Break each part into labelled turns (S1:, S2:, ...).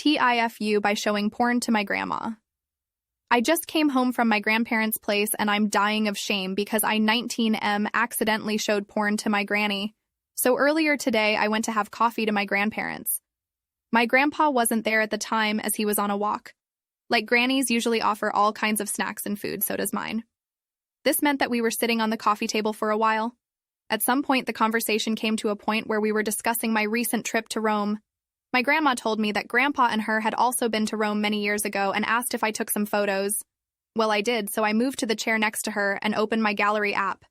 S1: TIFU by showing porn to my grandma. I just came home from my grandparents' place and I'm dying of shame because I 19M accidentally showed porn to my granny. So earlier today, I went to have coffee to my grandparents. My grandpa wasn't there at the time as he was on a walk. Like grannies usually offer all kinds of snacks and food, so does mine. This meant that we were sitting on the coffee table for a while. At some point, the conversation came to a point where we were discussing my recent trip to Rome. My grandma told me that Grandpa and her had also been to Rome many years ago and asked if I took some photos. Well, I did, so I moved to the chair next to her and opened my gallery app.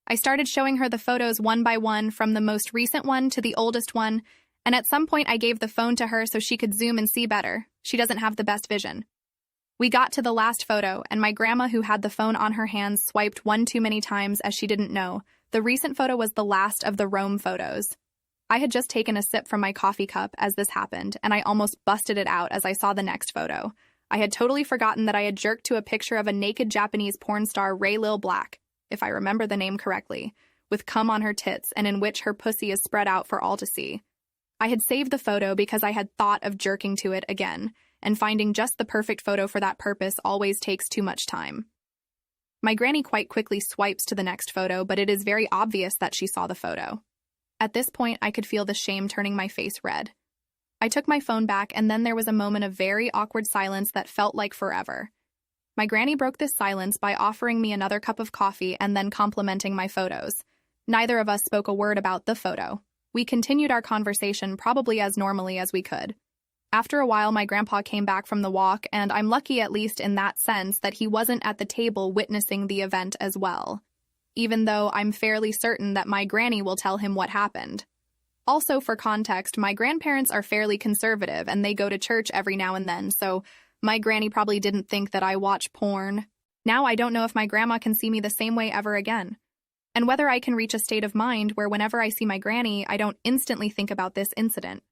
S1: I started showing her the photos one by one, from the most recent one to the oldest one, and at some point I gave the phone to her so she could zoom and see better. She doesn't have the best vision. We got to the last photo, and my grandma, who had the phone on her hands, swiped one too many times as she didn't know. The recent photo was the last of the Rome photos. I had just taken a sip from my coffee cup as this happened, and I almost busted it out as I saw the next photo. I had totally forgotten that I had jerked to a picture of a naked Japanese porn star, Ray Lil Black, if I remember the name correctly, with cum on her tits and in which her pussy is spread out for all to see. I had saved the photo because I had thought of jerking to it again, and finding just the perfect photo for that purpose always takes too much time. My granny quite quickly swipes to the next photo, but it is very obvious that she saw the photo. At this point, I could feel the shame turning my face red. I took my phone back, and then there was a moment of very awkward silence that felt like forever. My granny broke this silence by offering me another cup of coffee and then complimenting my photos. Neither of us spoke a word about the photo. We continued our conversation probably as normally as we could. After a while, my grandpa came back from the walk, and I'm lucky at least in that sense that he wasn't at the table witnessing the event as well, even though I'm fairly certain that my granny will tell him what happened. Also, for context, my grandparents are fairly conservative and they go to church every now and then, so my granny probably didn't think that I watch porn. Now I don't know if my grandma can see me the same way ever again, and whether I can reach a state of mind where whenever I see my granny, I don't instantly think about this incident.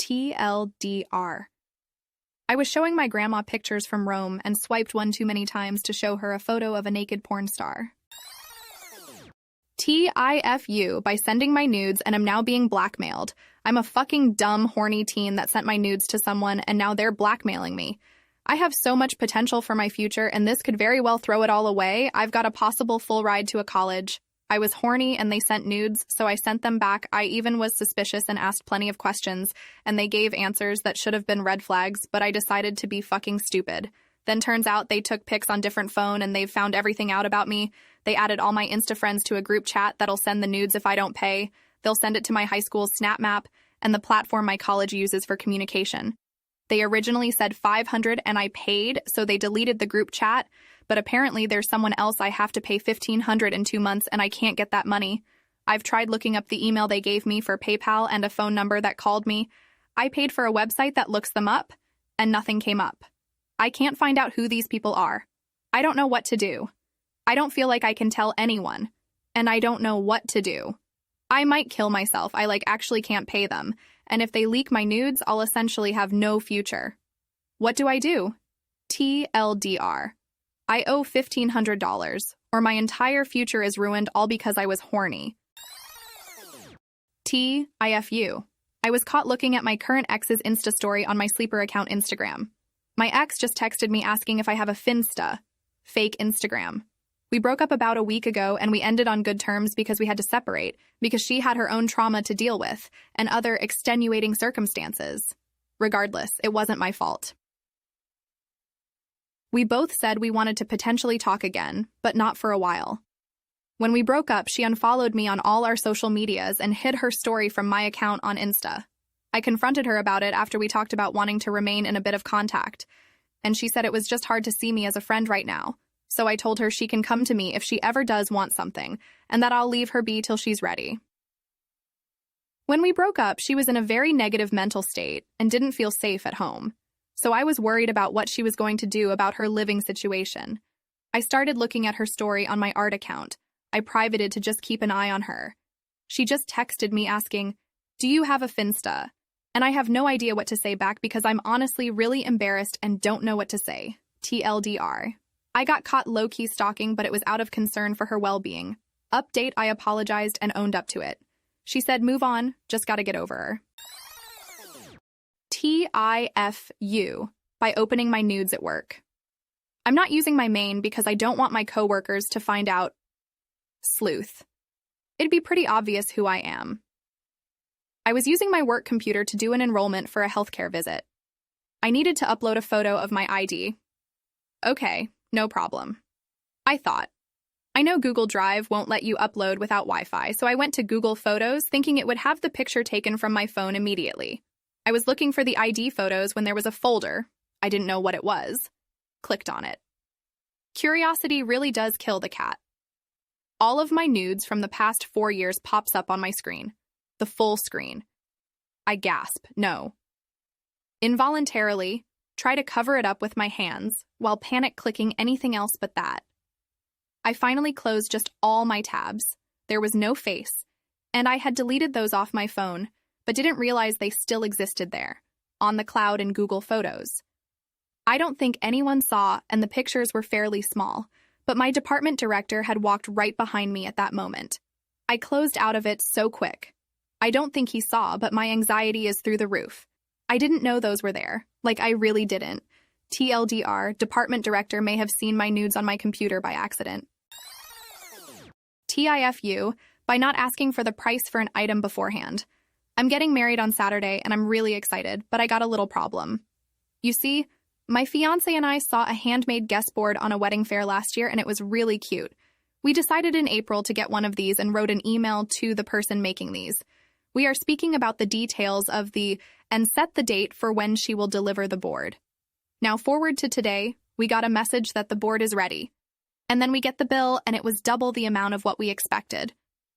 S1: TLDR. I was showing my grandma pictures from Rome and swiped one too many times to show her a photo of a naked porn star. TIFU by sending my nudes and am now being blackmailed. I'm a fucking dumb, horny teen that sent my nudes to someone and now they're blackmailing me. I have so much potential for my future and this could very well throw it all away. I've got a possible full ride to a college. I was horny and they sent nudes, so I sent them back. I even was suspicious and asked plenty of questions, and they gave answers that should have been red flags, but I decided to be fucking stupid. Then turns out they took pics on different phone and they've found everything out about me. They added all my Insta friends to a group chat that'll send the nudes if I don't pay. They'll send it to my high school's Snap Map and the platform my college uses for communication. They originally said $500 and I paid, so they deleted the group chat, but apparently there's someone else I have to pay $1,500 in 2 months and I can't get that money. I've tried looking up the email they gave me for PayPal and a phone number that called me. I paid for a website that looks them up, and nothing came up. I can't find out who these people are. I don't know what to do. I don't feel like I can tell anyone, and I don't know what to do. I might kill myself. I actually can't pay them, and if they leak my nudes, I'll essentially have no future. What do I do? TLDR. I owe $1,500, or my entire future is ruined all because I was horny. TIFU. I was caught looking at my current ex's Insta story on my sleeper account Instagram. My ex just texted me asking if I have a Finsta, fake Instagram. We broke up about a week ago and we ended on good terms because we had to separate, because she had her own trauma to deal with and other extenuating circumstances. Regardless, it wasn't my fault. We both said we wanted to potentially talk again, but not for a while. When we broke up, she unfollowed me on all our social medias and hid her story from my account on Insta. I confronted her about it after we talked about wanting to remain in a bit of contact, and she said it was just hard to see me as a friend right now. So I told her she can come to me if she ever does want something, and that I'll leave her be till she's ready. When we broke up, she was in a very negative mental state and didn't feel safe at home. So I was worried about what she was going to do about her living situation. I started looking at her story on my art account. I privated to just keep an eye on her. She just texted me asking, "Do you have a Finsta?" And I have no idea what to say back because I'm honestly really embarrassed and don't know what to say. TLDR. I got caught low-key stalking, but it was out of concern for her well-being. Update, I apologized and owned up to it. She said, "Move on, just gotta get over her." TIFU by opening my nudes at work. I'm not using my main because I don't want my coworkers to find out. Sleuth. It'd be pretty obvious who I am. I was using my work computer to do an enrollment for a healthcare visit. I needed to upload a photo of my ID. Okay, no problem. I thought. I know Google Drive won't let you upload without Wi-Fi, so I went to Google Photos thinking it would have the picture taken from my phone immediately. I was looking for the ID photos when there was a folder. I didn't know what it was. Clicked on it. Curiosity really does kill the cat. All of my nudes from the past 4 years pops up on my screen. The full screen. I gasp, no. Involuntarily, try to cover it up with my hands while panic clicking anything else but that. I finally closed just all my tabs. There was no face, and I had deleted those off my phone, but didn't realize they still existed there, on the cloud in Google Photos. I don't think anyone saw, and the pictures were fairly small, but my department director had walked right behind me at that moment. I closed out of it so quick. I don't think he saw, but my anxiety is through the roof. I didn't know those were there. Like, I really didn't. TLDR, department director may have seen my nudes on my computer by accident. TIFU, by not asking for the price for an item beforehand. I'm getting married on Saturday, and I'm really excited, but I got a little problem. You see, my fiancé and I saw a handmade guest board on a wedding fair last year, and it was really cute. We decided in April to get one of these and wrote an email to the person making these. We are speaking about the details of and set the date for when she will deliver the board. Now forward to today, we got a message that the board is ready. And then we get the bill, and it was double the amount of what we expected.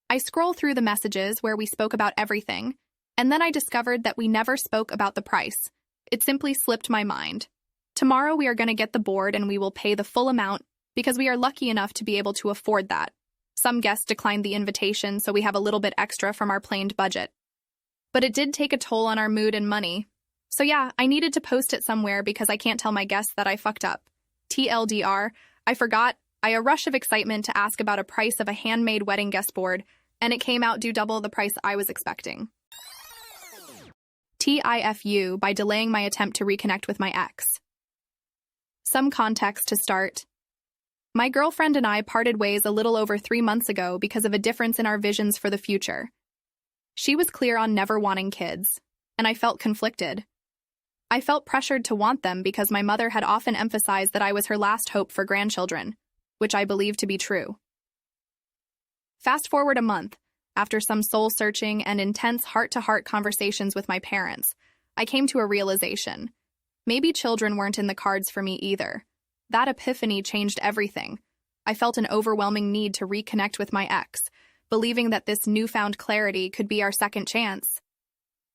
S1: I scroll through the messages where we spoke about everything, and then I discovered that we never spoke about the price. It simply slipped my mind. Tomorrow we are going to get the board and we will pay the full amount because we are lucky enough to be able to afford that. Some guests declined the invitation, so we have a little bit extra from our planned budget. But it did take a toll on our mood and money. So yeah, I needed to post it somewhere because I can't tell my guests that I fucked up. TLDR, I forgot. I had a rush of excitement to ask about a price of a handmade wedding guest board, and it came out due double the price I was expecting. TIFU, by delaying my attempt to reconnect with my ex. Some context to start. My girlfriend and I parted ways a little over 3 months ago because of a difference in our visions for the future. She was clear on never wanting kids, and I felt conflicted. I felt pressured to want them because my mother had often emphasized that I was her last hope for grandchildren, which I believe to be true. Fast forward a month, after some soul-searching and intense heart-to-heart conversations with my parents, I came to a realization. Maybe children weren't in the cards for me either. That epiphany changed everything. I felt an overwhelming need to reconnect with my ex, believing that this newfound clarity could be our second chance.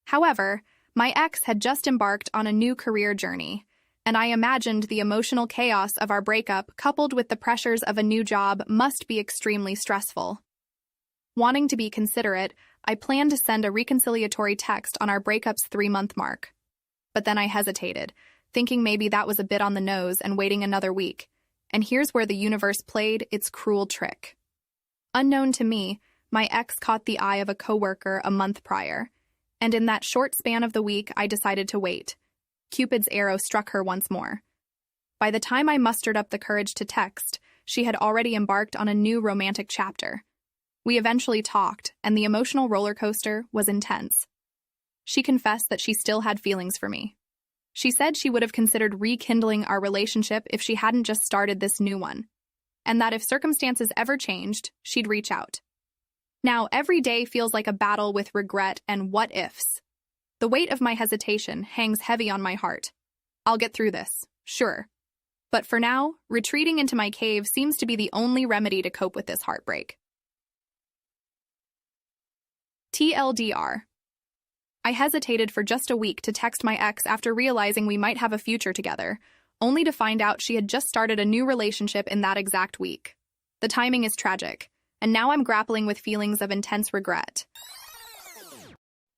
S1: However, my ex had just embarked on a new career journey, and I imagined the emotional chaos of our breakup coupled with the pressures of a new job must be extremely stressful. Wanting to be considerate, I planned to send a reconciliatory text on our breakup's 3-month mark. But then I hesitated, thinking maybe that was a bit on the nose and waiting another week. And here's where the universe played its cruel trick. Unknown to me, my ex caught the eye of a coworker a month prior, and in that short span of the week, I decided to wait. Cupid's arrow struck her once more. By the time I mustered up the courage to text, she had already embarked on a new romantic chapter. We eventually talked, and the emotional roller coaster was intense. She confessed that she still had feelings for me. She said she would have considered rekindling our relationship if she hadn't just started this new one, and that if circumstances ever changed, she'd reach out. Now, every day feels like a battle with regret and what-ifs. The weight of my hesitation hangs heavy on my heart. I'll get through this, sure. But for now, retreating into my cave seems to be the only remedy to cope with this heartbreak. TLDR. I hesitated for just a week to text my ex after realizing we might have a future together, only to find out she had just started a new relationship in that exact week. The timing is tragic, and now I'm grappling with feelings of intense regret.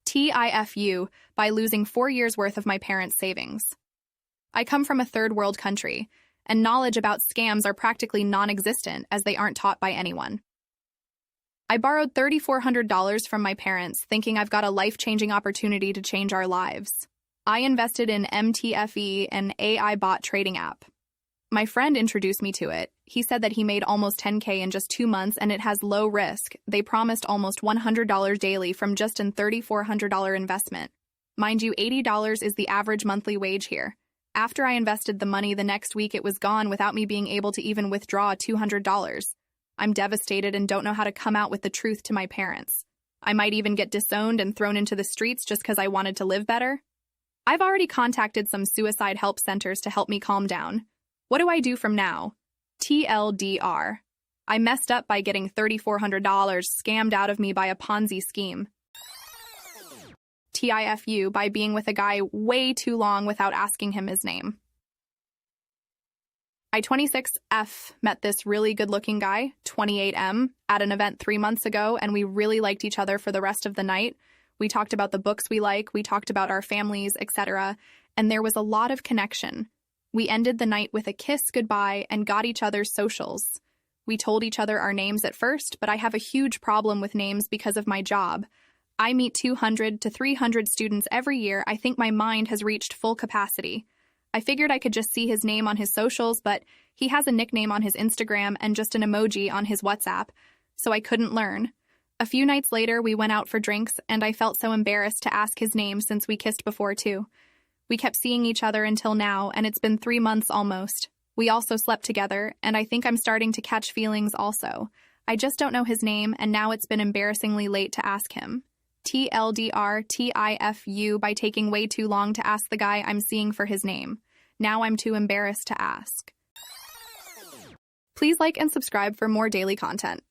S1: TIFU, by losing 4 years' worth of my parents' savings. I come from a third world country, and knowledge about scams are practically non-existent as they aren't taught by anyone. I borrowed $3,400 from my parents, thinking I've got a life-changing opportunity to change our lives. I invested in MTFE, an AI bot trading app. My friend introduced me to it. He said that he made almost 10K in just 2 months and it has low risk. They promised almost $100 daily from just a $3,400 investment. Mind you, $80 is the average monthly wage here. After I invested the money, the next week it was gone without me being able to even withdraw $200. I'm devastated and don't know how to come out with the truth to my parents. I might even get disowned and thrown into the streets just because I wanted to live better. I've already contacted some suicide help centers to help me calm down. What do I do from now? TLDR. I messed up by getting $3,400 scammed out of me by a Ponzi scheme. TIFU, by being with a guy way too long without asking him his name. I 26F met this really good-looking guy, 28M, at an event 3 months ago, and we really liked each other for the rest of the night. We talked about the books we like, we talked about our families, etc., and there was a lot of connection. We ended the night with a kiss goodbye and got each other's socials. We told each other our names at first, but I have a huge problem with names because of my job. I meet 200 to 300 students every year. I think my mind has reached full capacity. I figured I could just see his name on his socials, but he has a nickname on his Instagram and just an emoji on his WhatsApp, so I couldn't learn. A few nights later, we went out for drinks, and I felt so embarrassed to ask his name since we kissed before, too. We kept seeing each other until now, and it's been 3 months almost. We also slept together, and I think I'm starting to catch feelings also. I just don't know his name, and now it's been embarrassingly late to ask him. TLDR TIFU, by taking way too long to ask the guy I'm seeing for his name. Now I'm too embarrassed to ask. Please like and subscribe for more daily content.